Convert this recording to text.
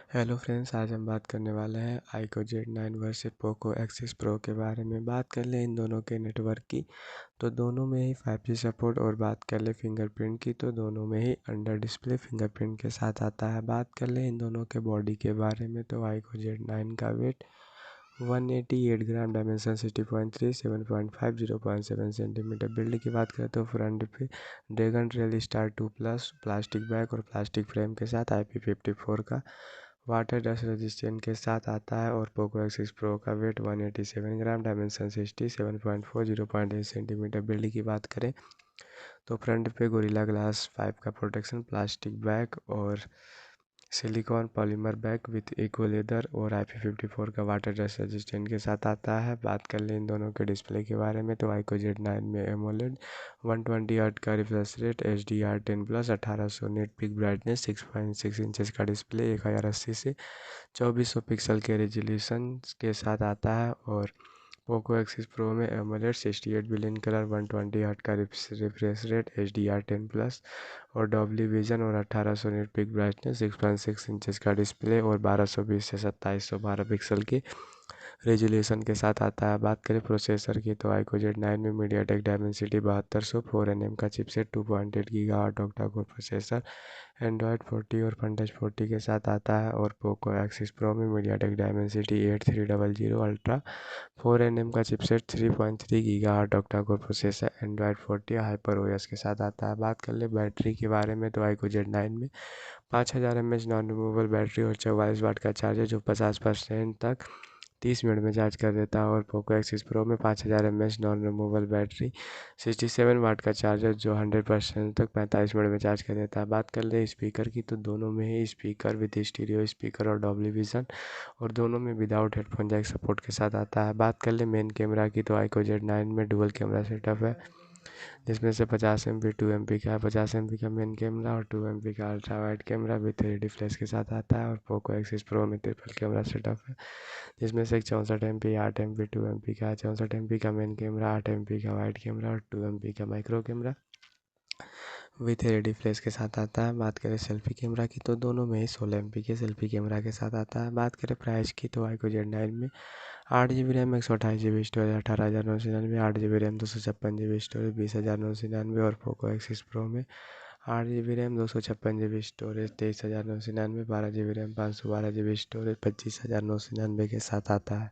Hello friends, आज हम बात करने वाले हैं आईको Z9 versus Poco axis pro के बारे में। बात कर ले इन दोनों के नेटवर्क की, तो दोनों में ही 5G सपोर्ट। और बात कर ले फिंगरप्रिंट की, तो दोनों में ही अंडर डिस्प्ले फिंगरप्रिंट के साथ आता है। बात कर ले इन दोनों के बॉडी के बारे में, तो आईको Z9 का वेट 188 ग्राम, डायमेंशन 60.3, 7.5, 0.7 सेंटीमीटर। बिल्ड की बात करें तो फ्रंट पे dragon trail star 2 plus plastic back और प्लास्टिक फ्रेम के साथ IP54 का वाटर डस्ट रेजिस्टेंट के साथ आता है। और पोको एक्सिस प्रो का वेट 187 ग्राम, डायमेंशन 60, 7.4, 0.8 सेंटीमीटर। बिल्ड की बात करें तो फ्रंट पे गोरिल्ला ग्लास 5 का प्रोटेक्शन, प्लास्टिक बैक और silicone polymer back with eco leather और IP54 का वाटर डस्ट रेजिस्टेंट के साथ आता है। बात कर लें इन दोनों के डिस्प्ले के बारे में, तो आईको Z9 में एमोलेड 120 हर्ट्ज का refresh rate, HDR10 plus 1800 net pick brightness, 6.6 inches का डिस्प्ले, 1080 से 2400 पिक्सल के रेजोल्यूशन के साथ आता है। और पोको एक्सिस प्रो में एमोलेड 68 बिलियन कलर, 120 हर्ट्ज का रिफ्रेश रेट, HDR10 प्लस और डॉल्बी विजन और 1800 नेट पिक ब्राइटनेस, 6.6 इंचेस का डिस्प्ले और 1220 से 2712 पिक्सल की रेजोल्यूशन के साथ आता है। बात करें प्रोसेसर की, तो आईको Z9 में मीडियाटेक डायमेंसिटी 7200 4nm का chipset, 2.8 gigahertz octa core processor, Android 40 और फंटच 40 के साथ आता है। और पोको एक्सिस प्रो में मीडियाटेक डायमेंसिटी 8300 अल्ट्रा 4nm का chipset, 3.3 gigahertz octa core processor, Android 40 hyper OS के साथ आता है। बात कर ले बैटरी के बारे में, तो आईको Z9 में 5000 mAh नॉन रिमूवेबल बैटरी और 44 वाट का चार्जर जो 50% तक 30 मिनट में चार्ज कर देता है। और पोको एक्सिस प्रो में 5000 mAh नॉन रिमूवेबल बैटरी, 67 वाट का चार्जर जो 100% तक 45 मिनट में चार्ज कर देता है। बात कर ले स्पीकर की, तो दोनों में ही स्पीकर विद स्टीरियो स्पीकर और डॉल्बी विजन और दोनों में विदाउट हेडफोन जैक सपोर्ट के साथ आता है। बात कर ले मेन कैमरा की, तो आईको Z9 में डुअल कैमरा सेटअप है, जिसमें से 50 MP 2 MP का है। 50 MP का मेन कैमरा और 2 MP का ultra wide camera with 3D flash के साथ आता है। और पोको एक्सिस प्रो में ट्रिपल कैमरा सेटअप है, जिसमें से एक 64 MP 8 MP 2 MP का है। 64 MP का मेन कैमरा, 8 MP का वाइड कैमरा और 2 MP का micro camera with LED flash के साथ आता है। बात करें सेल्फी कैमरा की, तो दोनों में ही 16 MP के सेल्फी कैमरा के साथ आता है। बात करें प्राइस की, तो आईको Z9 में 8GB RAM, 128GB storage, 18999, 8GB RAM, 256GB storage, 20999। और पोको एक्सिस प्रो में 8GB RAM, 256GB storage, 23999, 12GB RAM, 512GB storage, 25999 के साथ आता है।